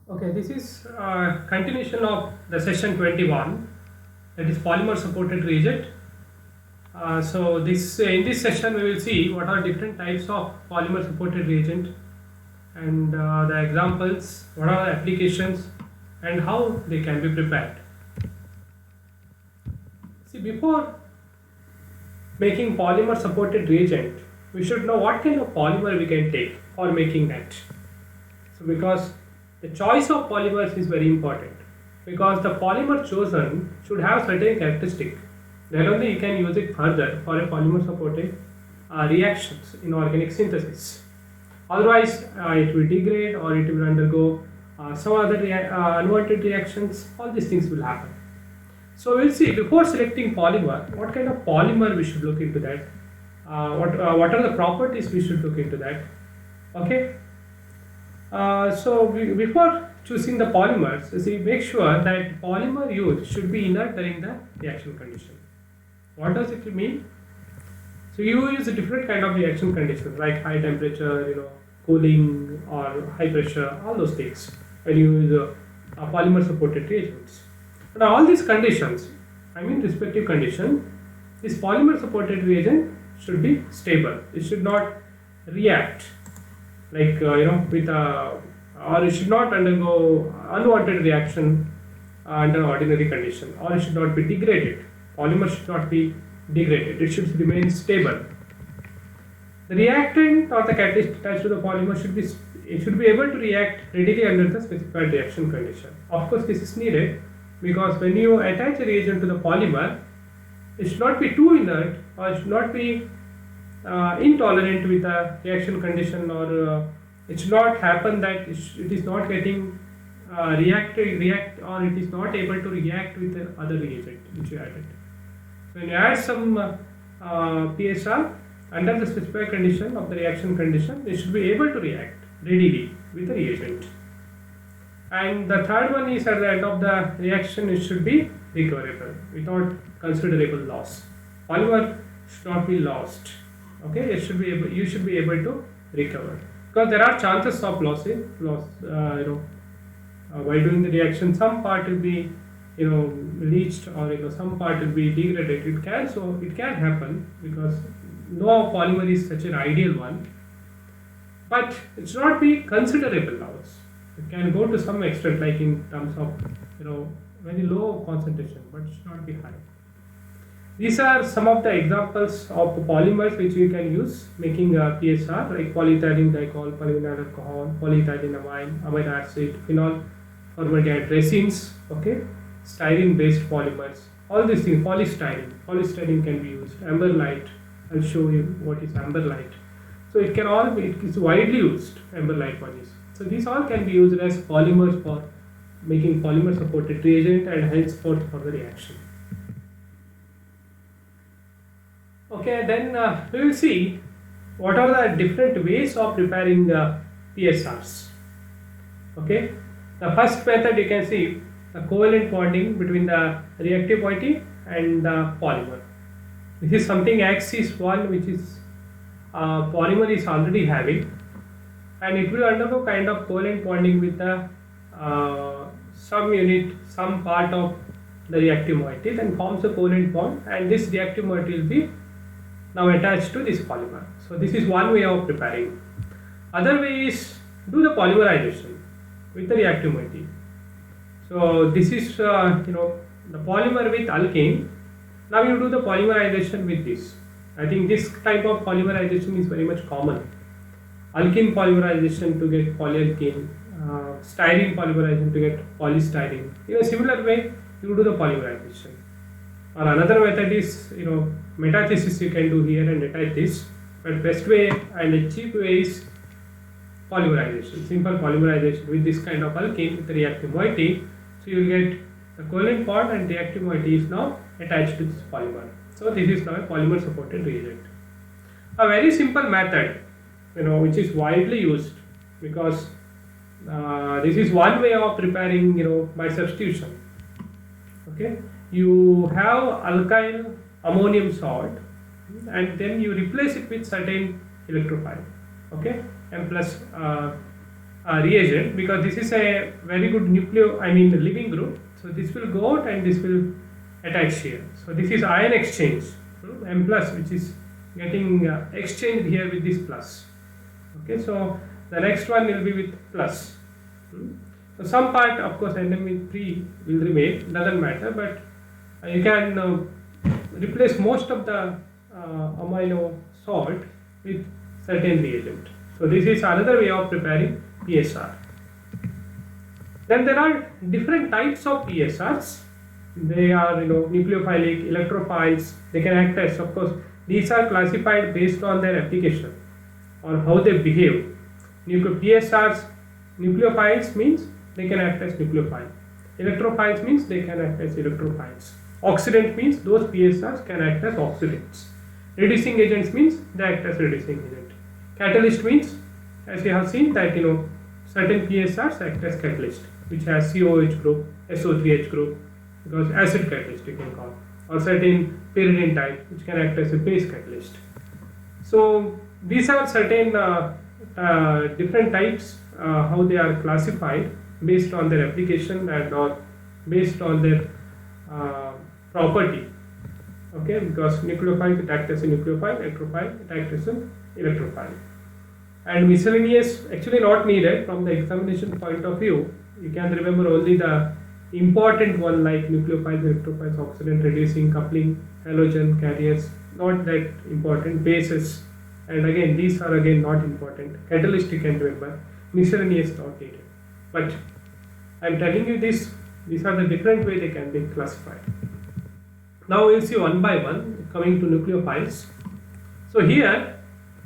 Okay, this is continuation of the session 21, that is polymer supported reagent. So this in this session we will see what are different types of polymer supported reagent and the examples, what are the applications and how they can be prepared. See, before making polymer supported reagent, we should know what kind of polymer we can take for making that. So because the choice of polymers is very important, because the polymer chosen should have certain characteristic, then only you can use it further for a polymer supported reactions in organic synthesis. Otherwise it will degrade or it will undergo some other unwanted reactions. All these things will happen. So we'll see, before selecting polymer, what kind of polymer we should look into that. What are the properties we should look into that. Okay. Before choosing the polymers, see, make sure that polymer used should be inert during the reaction condition. What does it mean? So you use a different kind of reaction conditions like high temperature, cooling or high pressure, all those things when you use a polymer supported reagents. Now all these conditions, respective condition, this polymer supported reagent should be stable. It should not react like with or it should not undergo unwanted reaction under ordinary condition, or it should not be degraded. Polymer should not be degraded. It should remain stable. The reactant or the catalyst attached to the polymer should be able to react readily under the specified reaction condition. Of course, this is needed because when you attach a reagent to the polymer, it should not be too inert or it should not be intolerant with the reaction condition, or it should not happen that it is not getting react or it is not able to react with the other reagent which you added. So when you add some PSR under the specified condition of the reaction condition, it should be able to react readily with the reagent. And the third one is, at the end of the reaction, it should be recoverable without considerable loss. Polymer should not be lost. Okay, you should be able to recover, because there are chances of loss while doing the reaction. Some part will be leached, or some part will be degraded. It can happen, because no polymer is such an ideal one, but it should not be considerable loss. It can go to some extent, like in terms of very low concentration, but it should not be high. These are some of the examples of polymers which we can use making a PSR, like polyethylene glycol, polyvinyl alcohol, polyethylene amine, amino acid, phenol formaldehyde resins, okay, styrene based polymers, all these things. Polystyrene can be used, amberlite. I'll show you what is amberlite. So it is widely used, amberlite one is. So these all can be used as polymers for making polymer supported reagent and henceforth for the reaction. Okay, then we will see what are the different ways of preparing PSRs. Okay, the first method, you can see the covalent bonding between the reactive moiety and the polymer. This is something axis 1 which is polymer is already having, and it will undergo kind of covalent bonding with the some part of the reactive moiety, then forms a covalent bond, and this reactive moiety will be now attached to this polymer. So this is one way of preparing. Other way is do the polymerization with the reactive moiety. So this is the polymer with alkane. Now you do the polymerization with this. I think this type of polymerization is very much common. Alkene polymerization to get polyalkane, styrene polymerization to get polystyrene. In a similar way, you do the polymerization. Or another method is metathesis you can do here and attach this. But best way and a cheap way is polymerization, simple polymerization with this kind of alkene with the reactive moiety. So you will get the covalent bond and reactive moiety is now attached to this polymer. So this is now a polymer supported reagent. A very simple method, which is widely used, because this is one way of preparing, by substitution. Okay, you have alkyl ammonium salt, and then you replace it with certain electrophile. Okay, M plus reagent, because this is a very good living group. So this will go out and this will attach here. So this is ion exchange, M plus, which is getting exchanged here with this plus. Okay, so the next one will be with plus. So some part, of course, NME3 will remain, doesn't matter, but you can replace most of the amino salt with certain reagent. So this is another way of preparing PSR. Then there are different types of PSRs. They are nucleophilic, electrophiles. They can act as, of course, these are classified based on their application or how they behave. PSRs, nucleophiles means they can act as nucleophile. Electrophiles means they can act as electrophiles. Oxidant means those PSRs can act as oxidants. Reducing agents means they act as reducing agent. Catalyst means, as we have seen, that certain PSRs act as catalyst, which has COH group, SO3H group, because acid catalyst you can call, or certain pyridine type, which can act as a base catalyst. So these are certain different types, how they are classified based on their application and or based on their property. Okay, because nucleophile it acts as a nucleophile, electrophile it acts as an electrophile. And miscellaneous actually not needed from the examination point of view. You can remember only the important one like nucleophiles, electrophiles, oxidant, reducing, coupling, halogen, carriers, not that important. Bases, and again these are again not important. Catalyst you can remember, miscellaneous not needed. But I am telling you this, these are the different way they can be classified. Now we will see one by one, coming to nucleophiles. So here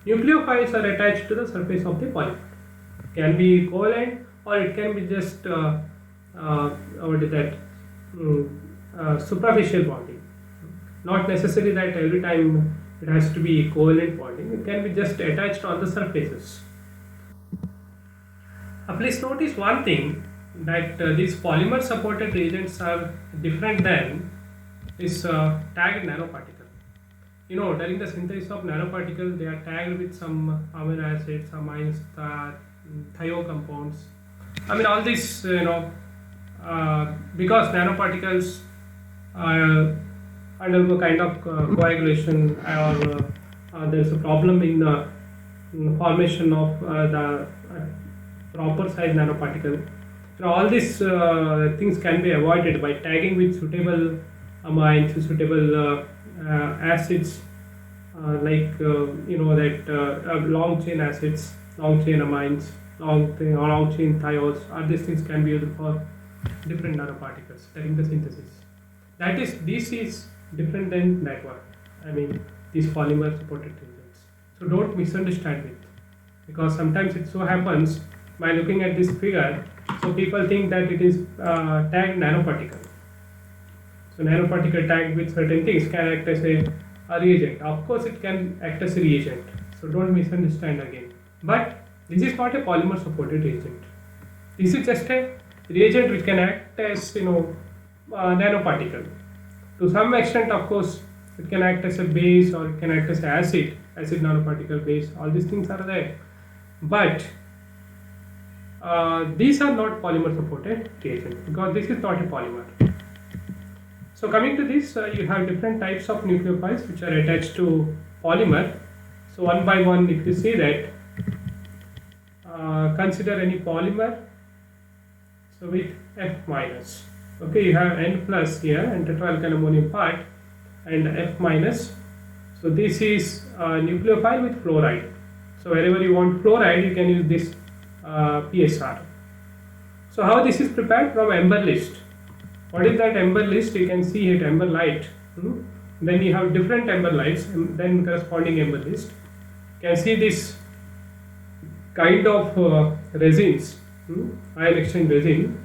nucleophiles are attached to the surface of the polymer. Can be covalent or it can be just superficial bonding. Not necessarily that every time it has to be covalent bonding. It can be just attached on the surfaces. Please notice one thing, that these polymer supported reagents are different than this tagged nanoparticle. During the synthesis of nanoparticle, they are tagged with some amino acids, amines, thio compounds. All these, because nanoparticles undergo kind of coagulation, or there is a problem in the formation of the proper size nanoparticle. All these things can be avoided by tagging with suitable amines, suitable acids, long chain acids, long chain amines, long chain thiols. All these things can be used for different nanoparticles during the synthesis. This is different than that one. These polymer supported reagents. So don't misunderstand it, because sometimes it so happens by looking at this figure, so people think that it is tagged nanoparticle. So nanoparticle tagged with certain things can act as a reagent. Of course it can act as a reagent, so don't misunderstand again. But this is not a polymer supported reagent. This is just a reagent which can act as nanoparticle. To some extent, of course, it can act as a base or it can act as acid nanoparticle, base. All these things are there, but these are not polymer supported reagent, because this is not a polymer. So coming to this, you have different types of nucleophiles which are attached to polymer. So one by one, if you see that, consider any polymer. So with F minus. Okay, you have N plus here and tetraalkylammonium part and F minus. So this is nucleophile with fluoride. So wherever you want fluoride, you can use this PSR. So how this is prepared? From Embr list. What is that Embr list? You can see it, Embr light. Then you have different Embr lights, and then corresponding Embr list. You can see this kind of resins, ion exchange resin.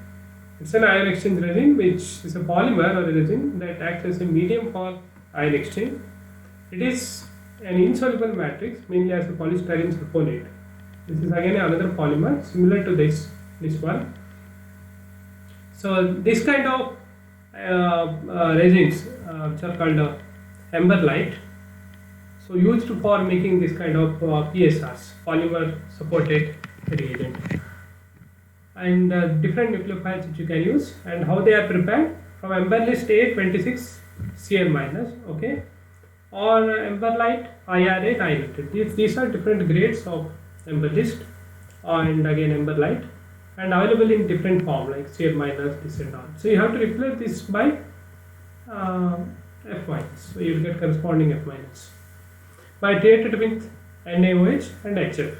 It's an ion exchange resin which is a polymer or a resin that acts as a medium for ion exchange. It is an insoluble matrix, mainly as a polystyrene sulfonate. This is again another polymer similar to this one. So this kind of resins which are called Embr light, so used for making this kind of PSRs, polymer supported reagent. and different nucleophiles which you can use, and how they are prepared from Emberlist A26Cl minus, okay, or Emberlite IRA 900. These are different grades of Emberlist and again Emberlite, and available in different form like Cl minus, this and all. So you have to replace this by F minus, so you will get corresponding F minus by treated with NaOH and HF.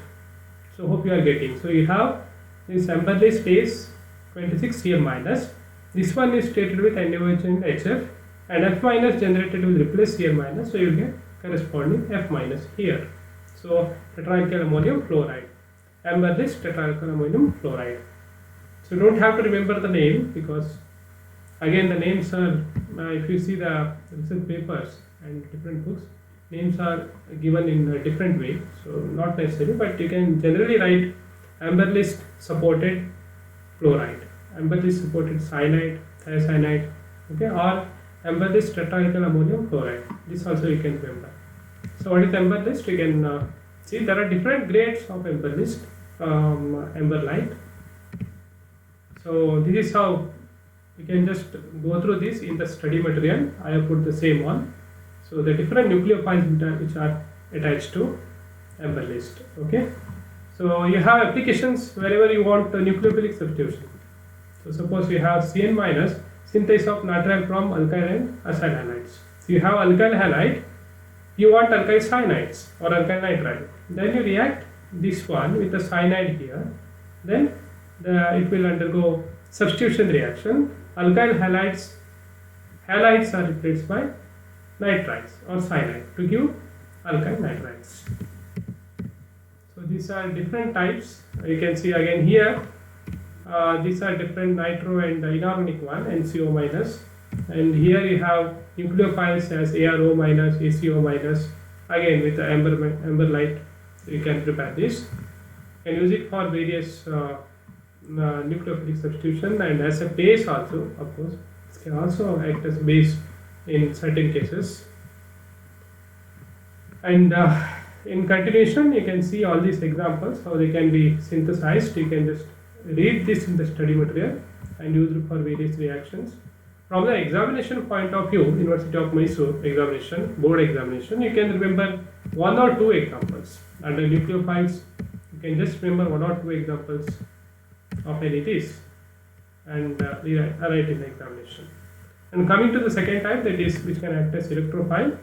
So hope you are getting. So you have this Emberlist is 26Cl minus. This one is treated with NaOH and HF, and F minus generated will replace Cl minus, so you will get corresponding F minus here. So tetraalkyl ammonium fluoride, Emberlist tetraalkyl ammonium fluoride. So you don't have to remember the name, because again the names are, if you see the research papers and different books, names are given in a different way, so not necessary, but you can generally write Emberlist supported fluoride, Emberlist supported cyanide, thiocyanide, okay, or Emberlist tetraalkyl ammonium fluoride. This also you can remember. So what is Emberlist? You can see there are different grades of Emberlist, Emberlite. So this is how you can just go through this in the study material. I have put the same one. So the different nucleophiles which are attached to Emberlist. Okay. So you have applications wherever you want the nucleophilic substitution. So suppose you have Cn minus, synthesis of nitrile from alkyl and acyl halides. So you have alkyl halide, you want alkyl cyanides or alkyl nitrile. Then you react this one with the cyanide here. Then it will undergo substitution reaction. Alkyl halides are replaced by nitriles or cyanide to give alkyl nitriles. So these are different types. You can see again here, these are different nitro and inorganic one, NCO minus, and here you have nucleophiles as ARO minus, ACO minus, again with the Emberlite. You can prepare this and use it for various nucleophilic substitution, and as a base also, of course. It can also act as base in certain cases. And in continuation, you can see all these examples, how they can be synthesized. You can just read this in the study material and use it for various reactions. From the examination point of view, University of Mysore examination, board examination, you can remember one or two examples. Under nucleophiles, you can just remember one or two examples of any this and write in the examination. And coming to the second type, that is which can act as electrophile.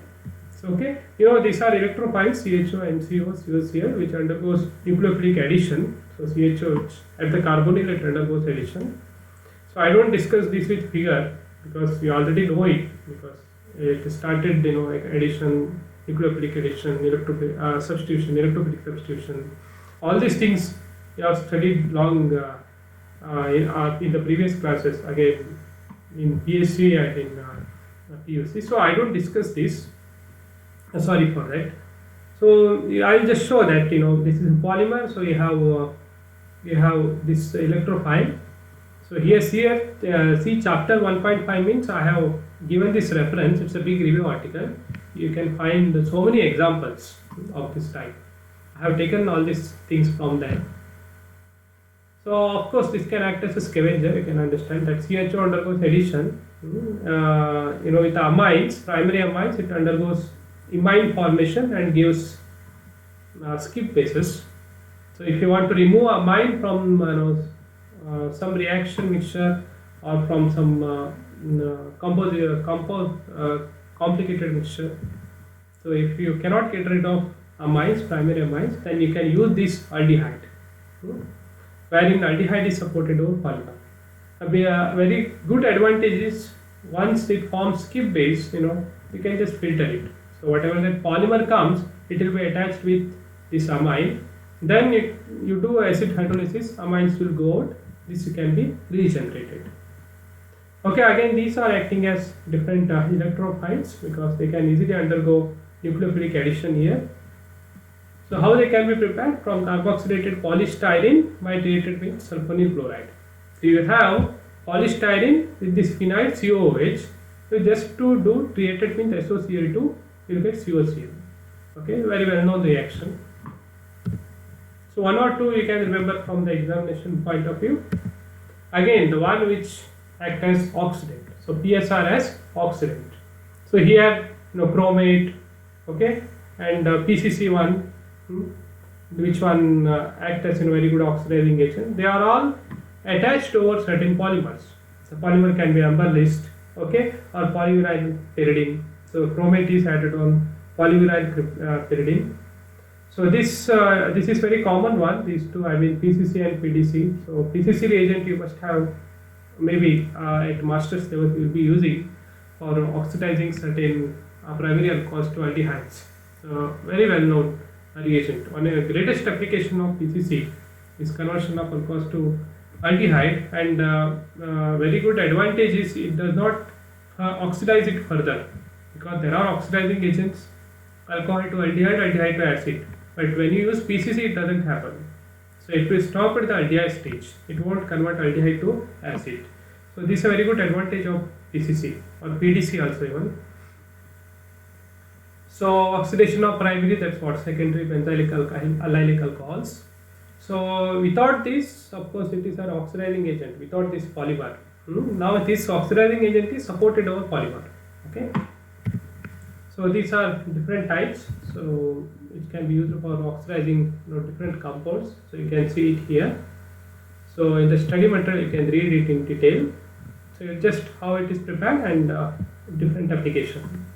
So okay, these are electrophiles, CHO, MCO, COCl, which undergoes nucleophilic addition. So CHO, which at the carbonyl it undergoes addition. So I don't discuss this with figure because we already know it, because it started like addition, nucleophilic addition, substitution, electrophilic substitution. All these things you have studied long in the previous classes, again in PhD and in PUC. So I don't discuss this. Sorry for that. So I'll just show that this is a polymer. So you have this electrophile. So here see chapter 1.5 means I have given this reference. It's a big review article. You can find so many examples of this type. I have taken all these things from there. So of course this can act as a scavenger. You can understand that CHO undergoes addition. With the amines, primary amines, it undergoes imine formation and gives skip bases. So if you want to remove amine from some reaction mixture or from some complicated mixture, so if you cannot get rid of amines, primary amines, then you can use this aldehyde, wherein aldehyde is supported over polymer. A very good advantage is once it forms skip base, you can just filter it. So whatever that polymer comes, it will be attached with this amine. Then you do acid hydrolysis, amines will go out. This can be regenerated. Okay, again these are acting as different electrophiles because they can easily undergo nucleophilic addition here. So how they can be prepared? From carboxylated polystyrene by treated with sulfonyl chloride. So you have polystyrene with this phenyl COOH. So just to do treated with SOCl2, you will get COCl. Okay, very well known reaction. So So one or two you can remember from the examination point of view. Again, the one which act as oxidant. So PSR as oxidant. So here, chromate, okay, and PCC1, which one act as a very good oxidizing agent. They are all attached over certain polymers. So polymer can be amber list, okay, or polyvinyl pyridine. So chromate is added on polyvinyl pyridine. So this is very common one. These two, I mean PCC and PDC. So PCC reagent you must have maybe at master's level you will be using for oxidizing certain primary alcohols to aldehydes. So very well known reagent. One of the greatest application of PCC is conversion of alcohols to aldehyde, and very good advantage is it does not oxidize it further, because there are oxidizing agents, alcohol to aldehyde, aldehyde to acid. But when you use PCC, it doesn't happen. So it will stop at the aldehyde stage. It won't convert aldehyde to acid. So this is a very good advantage of PCC or PDC also even. So oxidation of primary, that's what, secondary benzylic allylic alcohols. So without this, of course, it is an oxidizing agent. Without this polymer, now this oxidizing agent is supported over polymer. Okay. So these are different types. So it can be used for oxidizing different compounds. So you can see it here. So in the study material you can read it in detail. So just how it is prepared and different application.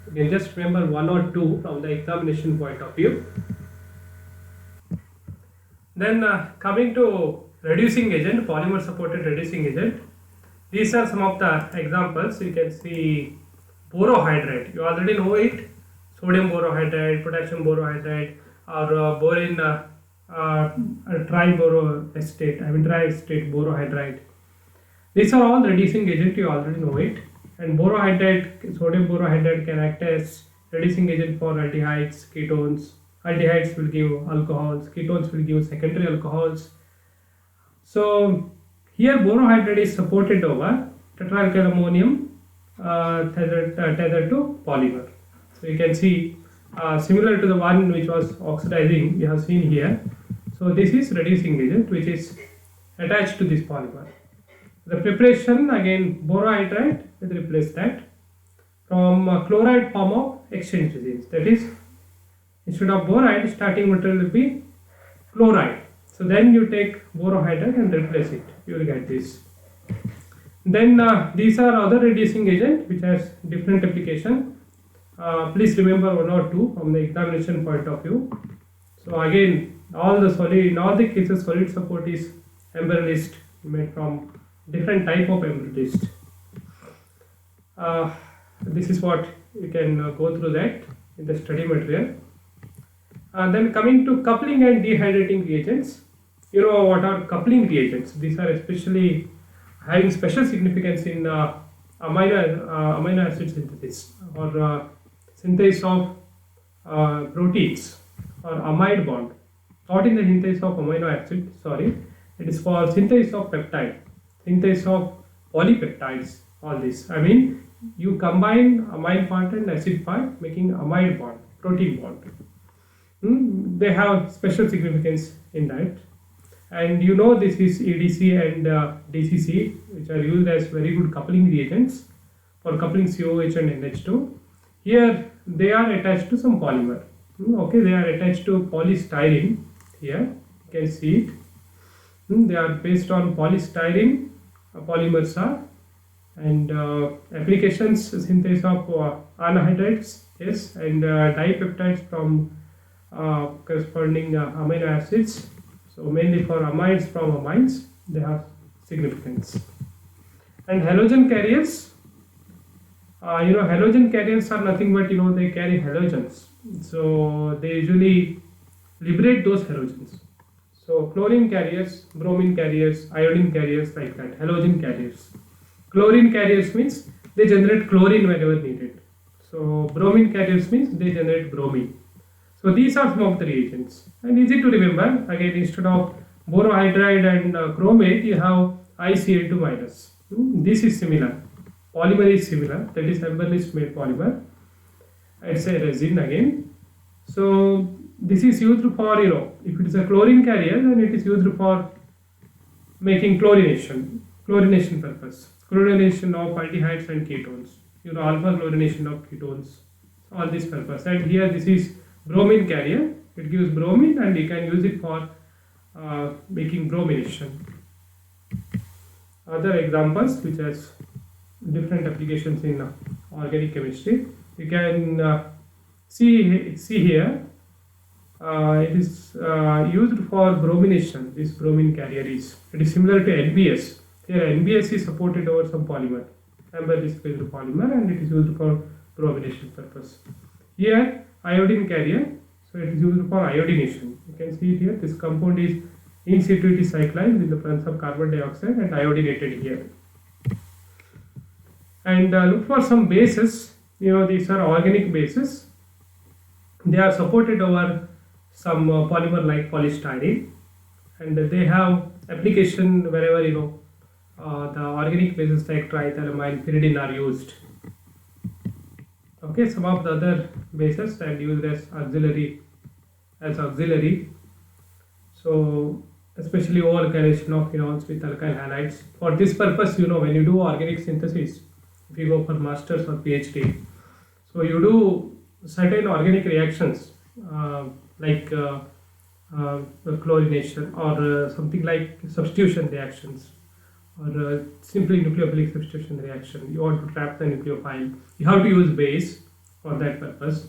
You can just remember one or two from the examination point of view. Then coming to reducing agent, polymer supported reducing agent. These are some of the examples. You can see borohydride. You already know it. Sodium borohydride, potassium borohydride, or boron triestate borohydride. These are all reducing agent. You already know it. And borohydride, sodium borohydride can act as reducing agent for aldehydes, ketones. Aldehydes will give alcohols, ketones will give secondary alcohols. So here borohydride is supported over tetraalkyl ammonium tethered to polymer. So you can see similar to the one which was oxidizing, we have seen here. So this is reducing agent which is attached to this polymer. The preparation, again borohydride will replace that from chloride form of exchange resins. That is, instead of boride, starting material will be chloride. So then you take borohydride and replace it. You will get this. Then these are other reducing agent which has different application. Please remember one or two from the examination point of view. So again, in all the cases, solid support is embryolist, made from different type of embryolist. This is what you can go through that in the study material. Then coming to coupling and dehydrating reagents. You know what are coupling reagents? These are especially having special significance in amino acid synthesis or synthesis of proteins or amide bond. Not in the synthesis of amino acid, sorry. It is for synthesis of peptide, synthesis of polypeptides, all this. I mean, you combine amine part and acid part making amide bond, protein bond. They have special significance in that. And you know this is EDC and DCC, which are used as very good coupling reagents for coupling COH and NH2. Here they are attached to some polymer. Okay, they are attached to polystyrene. Here you can see it. They are based on polystyrene. Polymers are, and applications synthesis of anhydrides, yes, and dipeptides from corresponding amino acids. So mainly for amides from amines, they have significance. And halogen carriers, halogen carriers are nothing but they carry halogens. So they usually liberate those halogens. So chlorine carriers, bromine carriers, iodine carriers, like that, halogen carriers. Chlorine carriers means they generate chlorine whenever needed. So bromine carriers means they generate bromine. So these are some of the reagents, and easy to remember. Again, instead of borohydride and chromate, you have ICl2 minus. This is similar. Polymer is similar. That is embryolist made polymer. It's a resin again. So this is used for, if it is a chlorine carrier, then it is used for making chlorination purpose, chlorination of aldehydes and ketones, alpha chlorination of ketones, all this purpose. And here this is bromine carrier, it gives bromine and you can use it for making bromination. Other examples which has different applications in organic chemistry, you can see here, it is used for bromination. This bromine carrier it is similar to NBS. Here NBS is supported over some polymer, amber displaced polymer, and it is used for bromination purpose. Here iodine carrier, so it is used for iodination. You can see it here, this compound is in situ, it is cyclized in the presence of carbon dioxide and iodinated here. And look for some bases, these are organic bases. They are supported over some polymer like polystyrene, and they have application wherever the organic bases like triethylamine, pyridine are used. Okay, some of the other bases are used as auxiliary. So especially alkylation of phenols with alkyl halides. For this purpose, when you do organic synthesis, if you go for masters or PhD, so you do certain organic reactions like chlorination or something like substitution reactions, or simply nucleophilic substitution reaction. You want to trap the nucleophile, you have to use base for that purpose,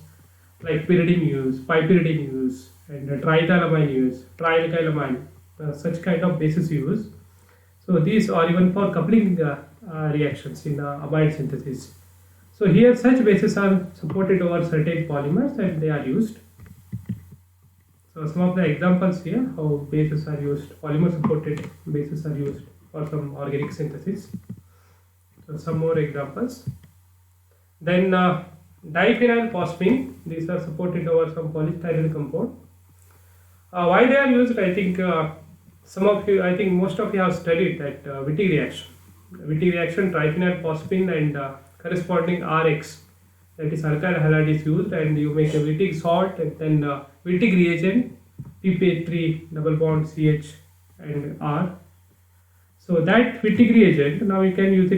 like pyridine use, pipyridine use, and triethylamine use, trialkylamine, such kind of bases use. So these are even for coupling reactions in amide synthesis. So here such bases are supported over certain polymers and they are used. So some of the examples here how bases are used, polymer supported bases are used for some organic synthesis. So some more examples. Then diphenylphosphine, these are supported over some polystyrene compound. Why they are used? I think most of you have studied that Wittig reaction. Wittig reaction, triphenylphosphine and corresponding RX, that is alkyl halide, is used, and you make a Wittig salt and then Wittig reagent, PP3 double bond CH and R. So that Wittig reagent now you can use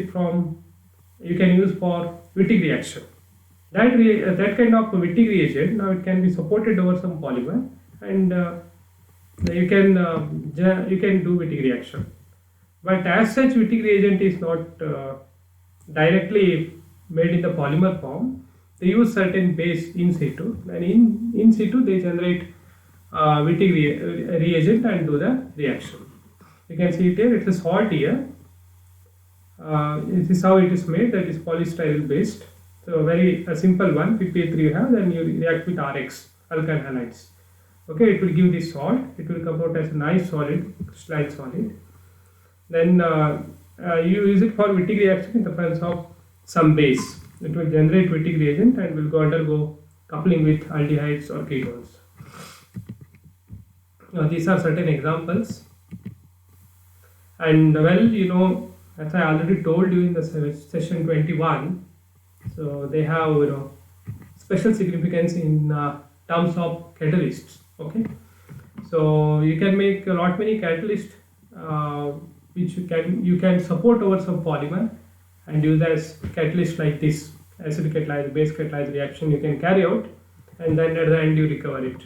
for Wittig reaction. That kind of Wittig reagent now it can be supported over some polymer, and you can do Wittig reaction. But as such, Wittig reagent is not directly made in the polymer form. They use certain base in situ, and in situ they generate Wittig reagent and do the reaction. You can see it here, it's a salt here. This is how it is made, that is polystyrene based. So a simple one, PP3 you have, then you react with RX, alkyl halides. Okay, it will give this salt, it will come out as a nice solid, crystalline solid. Then you use it for Wittig reaction in the presence of some base. It will generate Wittig reagent and will undergo coupling with aldehydes or ketones. These are certain examples. And well, as I already told you in the session 21, so they have special significance in terms of catalysts. Okay, so you can make many catalysts which you can support over some polymer and use as catalyst like this acid catalyzed base catalyzed reaction you can carry out, and then at the end you recover it.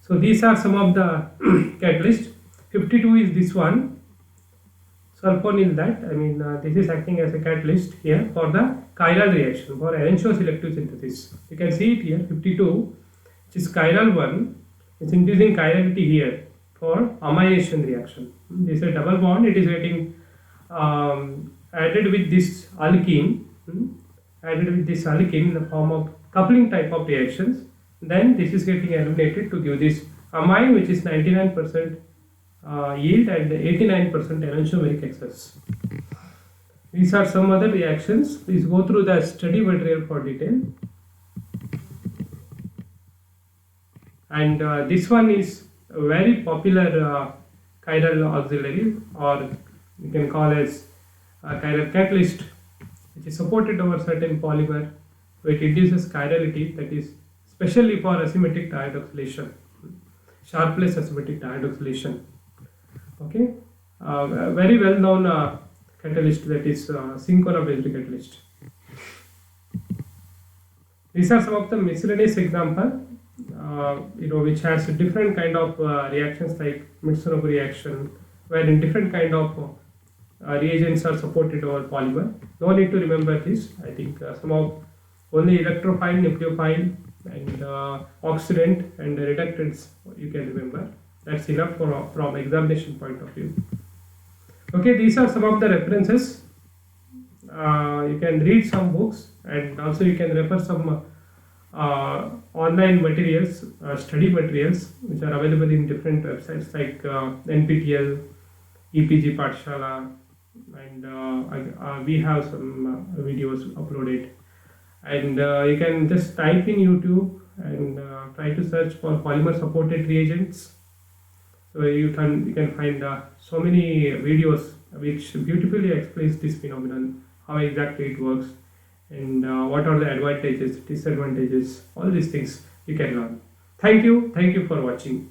So these are some of the catalysts. 52 is this one, sulfonyl, this is acting as a catalyst here for the chiral reaction for Earnshaw selective synthesis. You can see it here, 52, which is chiral one. It's increasing chirality here for amylation reaction. This is a double bond, it is getting added with this alkene, in the form of coupling type of reactions. Then this is getting eliminated to give this amine, which is 99% yield and 89% enantiomeric excess. These are some other reactions. Please go through the study material for detail. And this one is a very popular chiral auxiliary, or you can call as chiral catalyst, which is supported over certain polymer, which induces chirality, that is especially for asymmetric dioxylation. Sharpless asymmetric dihydroxylation. Okay, a very well known catalyst, that is Cinchona based catalyst. These are some of the miscellaneous example, which has a different kind of reactions like Mitsunobu reaction, where in different kind of reagents are supported over polymer. No need to remember this. I think some of only electrophile, nucleophile, and oxidant and reductants you can remember. That's enough from examination point of view. Okay, these are some of the references. You can read some books, and also you can refer some online materials, study materials, which are available in different websites like NPTEL, EPG Pathshala, and we have some videos uploaded. And you can just type in YouTube and try to search for polymer supported reagents. So you can find so many videos which beautifully explains this phenomenon, how exactly it works, and what are the advantages, disadvantages, all these things you can learn. Thank you for watching.